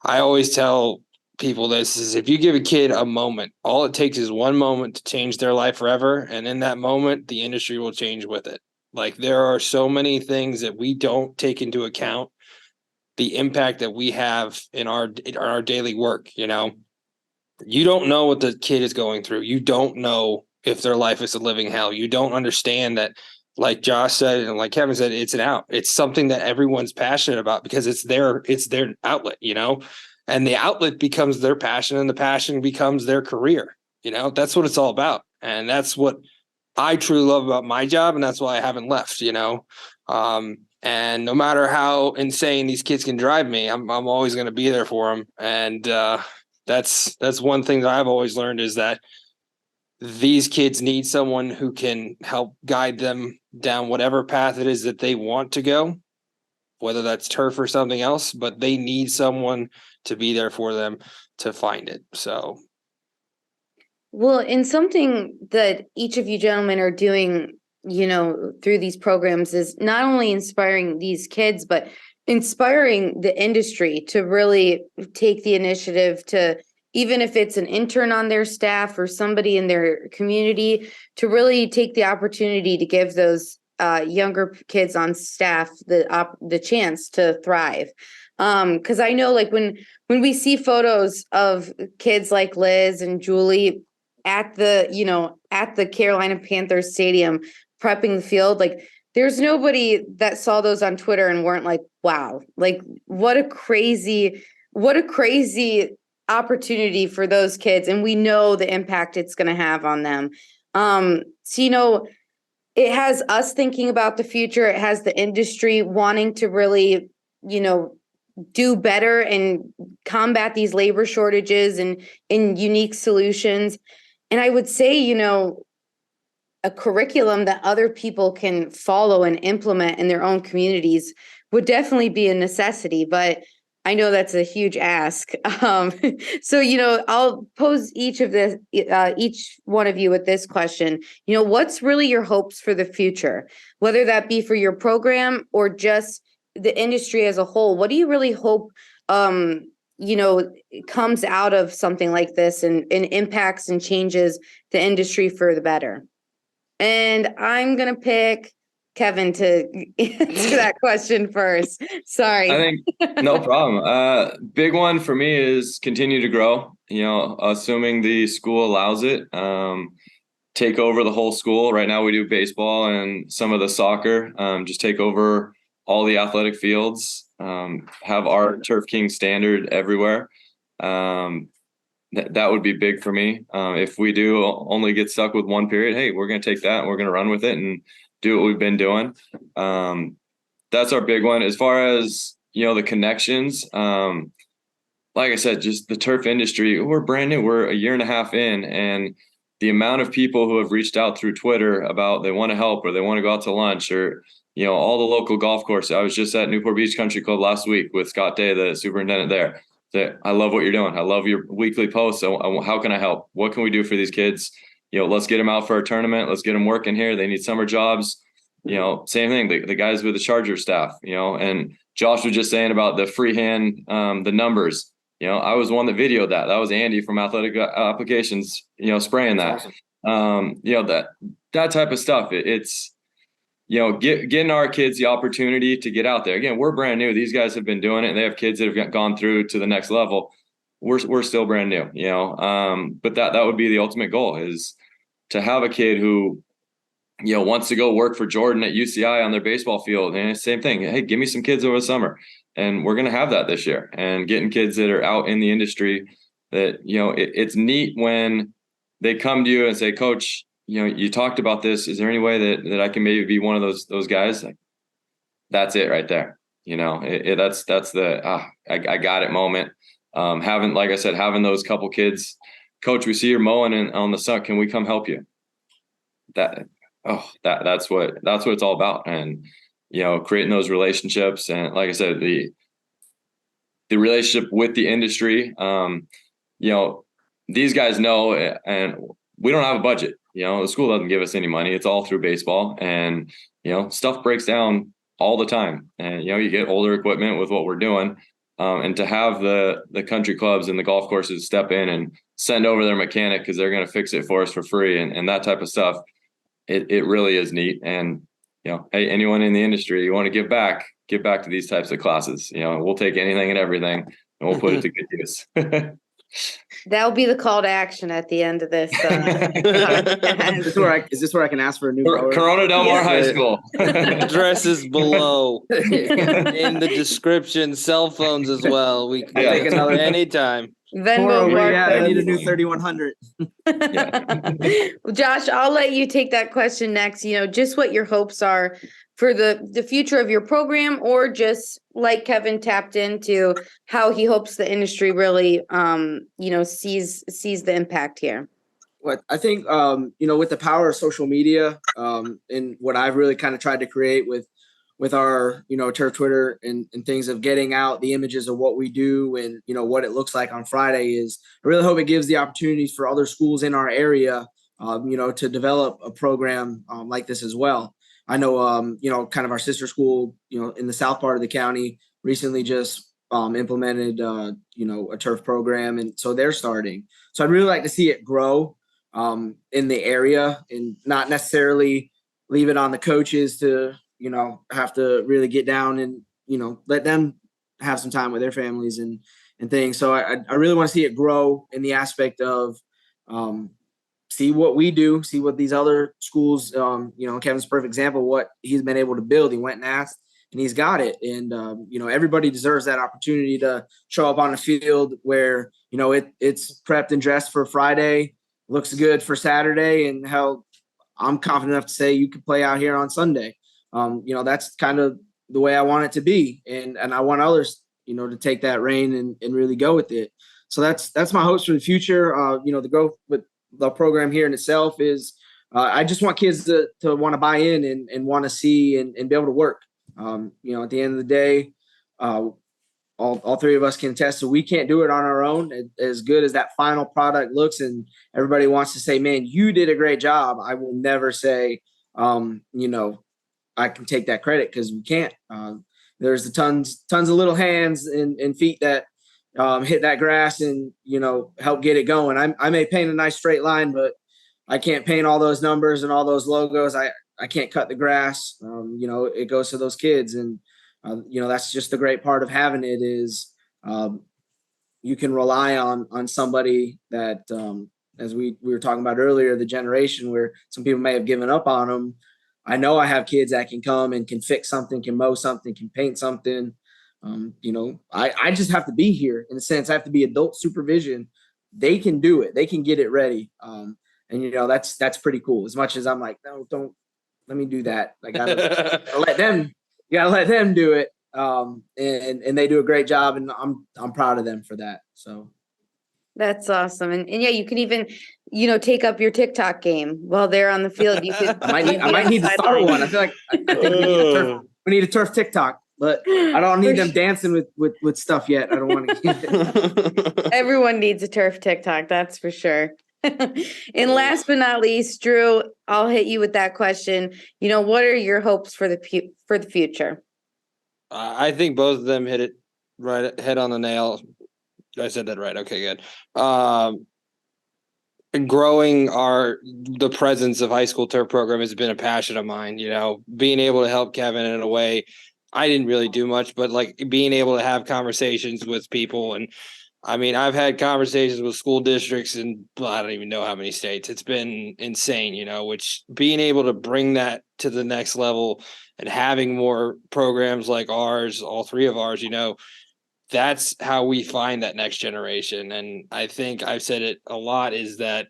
I always tell people this is, if you give a kid a moment, all it takes is one moment to change their life forever. And in that moment, the industry will change with it. Like, there are so many things that we don't take into account, the impact that we have in our daily work. You don't know what the kid is going through. You don't know if their life is a living hell. You don't understand that, like Josh said and like Kevin said, it's an out. It's something that everyone's passionate about because it's their outlet, and the outlet becomes their passion and the passion becomes their career. That's what it's all about. And that's what I truly love about my job. And that's why I haven't left, and no matter how insane these kids can drive me, I'm always going to be there for them. And that's one thing that I've always learned, is that these kids need someone who can help guide them down whatever path it is that they want to go, whether that's turf or something else, but they need someone to be there for them to find it. So. Well, and something that each of you gentlemen are doing, through these programs is not only inspiring these kids, but inspiring the industry to really take the initiative to, even if it's an intern on their staff or somebody in their community, to really take the opportunity to give those younger kids on staff the chance to thrive. Because I know, like, when we see photos of kids like Liz and Julie at the Carolina Panthers stadium prepping the field, like, there's nobody that saw those on Twitter and weren't like, wow, like, what a crazy opportunity for those kids. And we know the impact it's going to have on them. So, it has us thinking about the future. It has the industry wanting to really, do better and combat these labor shortages and in unique solutions. And I would say, a curriculum that other people can follow and implement in their own communities would definitely be a necessity. But I know that's a huge ask. So, I'll pose each one of you with this question. What's really your hopes for the future, whether that be for your program or just the industry as a whole? What do you really hope, comes out of something like this and impacts and changes the industry for the better? And I'm going to pick Kevin to answer that question first. Sorry. I think no problem. Big one for me is continue to grow, assuming the school allows it. Take over the whole school. Right now we do baseball and some of the soccer. Just take over all the athletic fields. Have our Turf King standard everywhere. That would be big for me. If we do only get stuck with one period, hey, we're going to take that and we're going to run with it and do what we've been doing. That's our big one. As far as, the connections, like I said, just the turf industry, we're brand new. We're a year and a half in, and the amount of people who have reached out through Twitter about they want to help or they want to go out to lunch or, all the local golf courses. I was just at Newport Beach Country Club last week with Scott Day, the superintendent there. I love what you're doing. I love your weekly posts. How can I help? What can we do for these kids? Let's get them out for a tournament. Let's get them working here. They need summer jobs. Same thing. The guys with the Charger staff, and Josh was just saying about the freehand, the numbers. I was one that videoed that. That was Andy from Athletic Applications, spraying that. Awesome. That type of stuff. It's, getting our kids the opportunity to get out there. Again, we're brand new. These guys have been doing it, and they have kids that have gone through to the next level. We're still brand new, but that would be the ultimate goal, is to have a kid who, wants to go work for Jordan at UCI on their baseball field. And same thing. Hey, give me some kids over the summer. And we're going to have that this year, and getting kids that are out in the industry that, it's neat when they come to you and say, Coach, you talked about this. Is there any way that I can maybe be one of those guys? Like, that's it right there. That's the, I got it moment. Like I said, having those couple kids, Coach, we see you're mowing on the sun. Can we come help you? That's what it's all about. And, creating those relationships. And like I said, the relationship with the industry, these guys know, and we don't have a budget. The school doesn't give us any money. It's all through baseball, and stuff breaks down all the time. And you get older equipment with what we're doing, and to have the country clubs and the golf courses step in and send over their mechanic because they're going to fix it for us for free and that type of stuff, it really is neat. And hey, anyone in the industry, you want to give back to these types of classes. We'll take anything and everything and we'll put it to good use. That'll be the call to action at the end of this. Is this where I can ask for a new mower? Corona Del Mar High School. Address is below in the description. Cell phones as well. We can take another anytime. Venmo, I need a new 3100. Well, Josh, I'll let you take that question next. Just what your hopes are for the future of your program, or just like Kevin tapped into how he hopes the industry really, sees the impact here. What I think, with the power of social media, and what I've really kind of tried to create with our, Turf Twitter and things of getting out the images of what we do and, what it looks like on Friday is I really hope it gives the opportunities for other schools in our area, to develop a program like this as well. I know, kind of our sister school, in the south part of the county recently just implemented, a turf program. And so they're starting. So I'd really like to see it grow in the area and not necessarily leave it on the coaches to, have to really get down and, let them have some time with their families and things. So I really want to see it grow in the aspect of see what we do, see what these other schools, Kevin's a perfect example of what he's been able to build. He went and asked and he's got it. And, everybody deserves that opportunity to show up on the field where, it's prepped and dressed for Friday, looks good for Saturday. And hell, I'm confident enough to say you could play out here on Sunday. That's kind of the way I want it to be. And I want others, to take that reign and really go with it. So that's my hopes for the future. The growth with the program here in itself is I just want kids to want to buy in and want to see and be able to work. At the end of the day, all three of us can attest. So we can't do it on our own. As good as that final product looks, and everybody wants to say, "Man, you did a great job." I will never say, I can take that credit because we can't. There's the tons of little hands and feet that hit that grass and help get it going. I may paint a nice straight line, but I can't paint all those numbers and all those logos. I can't cut the grass. It goes to those kids, and that's just the great part of having it is you can rely on somebody that, as we were talking about earlier, the generation where some people may have given up on them. I know I have kids that can come and can fix something, can mow something, can paint something. I just have to be here in a sense. I have to be adult supervision. They can do it. They can get it ready. And that's pretty cool. As much as I'm like, no, don't let me do that. Like I gotta let them. You gotta let them do it. And they do a great job, and I'm proud of them for that. So. That's awesome. And yeah, you can even, take up your TikTok game while they're on the field. You could I might need to start one. I feel like I think we need a turf TikTok, but I don't need them dancing with stuff yet. I don't want to. Everyone needs a turf TikTok, that's for sure. And last but not least, Drew, I'll hit you with that question. What are your hopes for the future? I think both of them hit it right head on the nail. I said that right. Okay, good. Growing the presence of high school turf program has been a passion of mine. Being able to help Kevin in a way I didn't really do much, but like being able to have conversations with people. And I mean, I've had conversations with school districts in I don't even know how many states. It's been insane, which being able to bring that to the next level and having more programs like ours, all three of ours, that's how we find that next generation. And I think I've said it a lot is that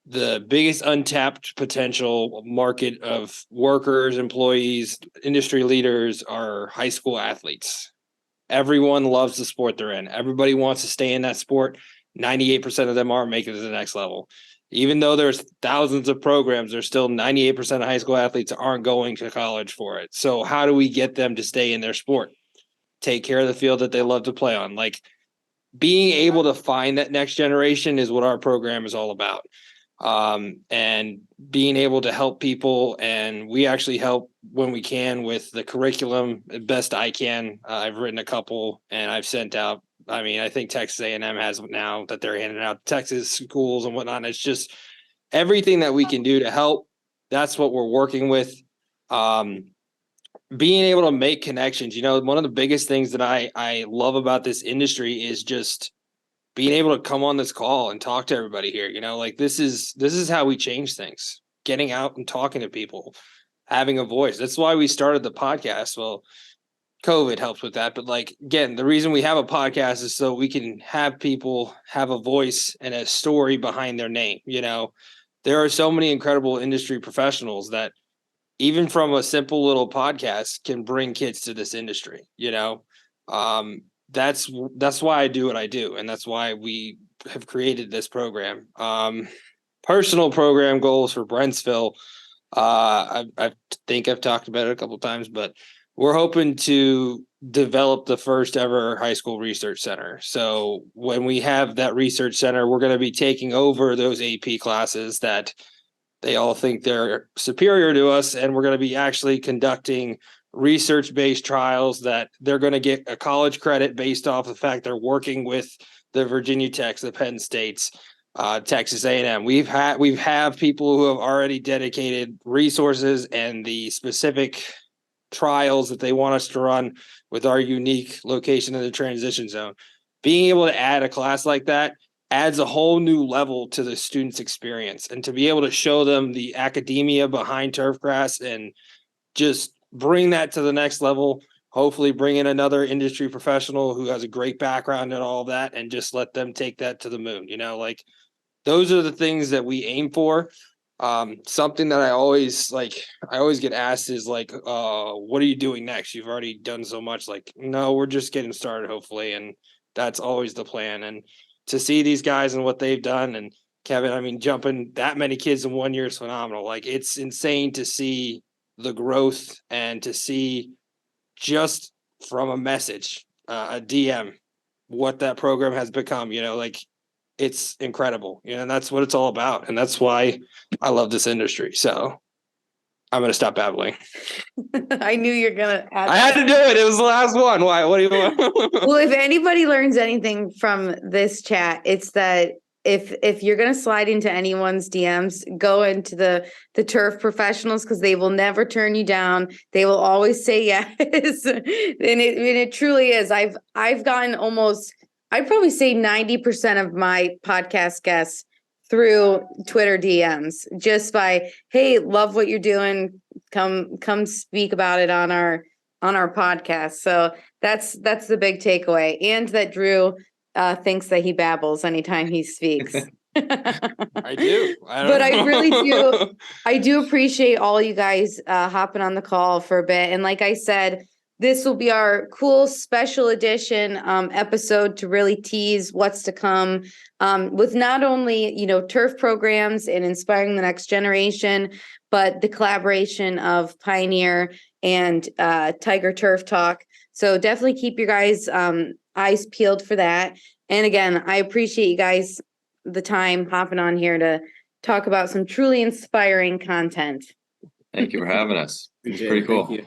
the biggest untapped potential market of workers, employees, industry leaders are high school athletes. Everyone loves the sport they're in. Everybody wants to stay in that sport. 98% of them aren't making it to the next level. Even though there's thousands of programs, there's still 98% of high school athletes aren't going to college for it. So how do we get them to stay in their sport? Take care of the field that they love to play on. Like being able to find that next generation is what our program is all about. and being able to help people. And we actually help when we can with the curriculum best I can. I've written a couple and I've sent out. I mean, I think Texas A&M has now that they're handing out to Texas schools and whatnot. It's just everything that we can do to help. That's what we're working with. Being able to make connections. One of the biggest things that I love about this industry is just being able to come on this call and talk to everybody here. Like this is how we change things. Getting out and talking to people, having a voice. That's why we started the podcast. Well, COVID helps with that. But like, again, the reason we have a podcast is so we can have people have a voice and a story behind their name. There are so many incredible industry professionals that even from a simple little podcast can bring kids to this industry. That's why I do what I do. And that's why we have created this program. Personal program goals for Brentsville. I think I've talked about it a couple of times, but we're hoping to develop the first ever high school research center. So when we have that research center, we're going to be taking over those AP classes that they all think they're superior to us. And we're going to be actually conducting research-based trials that they're going to get a college credit based off the fact they're working with the Virginia Techs, the Penn States, Texas A&M. We have people who have already dedicated resources and the specific trials that they want us to run with our unique location in the transition zone. Being able to add a class like that adds a whole new level to the student's experience, and to be able to show them the academia behind Turfgrass and just bring that to the next level, hopefully bring in another industry professional who has a great background and all that, and just let them take that to the moon. Like those are the things that we aim for. Something that I always get asked is like, what are you doing next? You've already done so much. Like, no, we're just getting started, hopefully. And that's always the plan. And to see these guys and what they've done, and Kevin, I mean, jumping that many kids in 1 year is phenomenal. Like, it's insane to see the growth and to see just from a message, a DM, what that program has become. Like it's incredible, and that's what it's all about. And that's why I love this industry. So I'm going to stop babbling. I knew you're going to add I had to do it. It was the last one. Why? What do you want? Well, if anybody learns anything from this chat, it's that if you're going to slide into anyone's DMs, go into the turf professionals, because they will never turn you down. They will always say yes. and it truly is. I've gotten almost, I'd probably say 90% of my podcast guests through Twitter DMs, just by, hey, love what you're doing. Come speak about it on our podcast. So that's the big takeaway. And that Drew thinks that he babbles anytime he speaks. I do. But I really do. I do appreciate all you guys hopping on the call for a bit. And like I said, this will be our cool special edition episode to really tease what's to come with not only, turf programs and inspiring the next generation, but the collaboration of Pioneer and Tiger Turf Talk. So definitely keep your guys' eyes peeled for that. And again, I appreciate you guys the time hopping on here to talk about some truly inspiring content. Thank you for having us. It's pretty cool.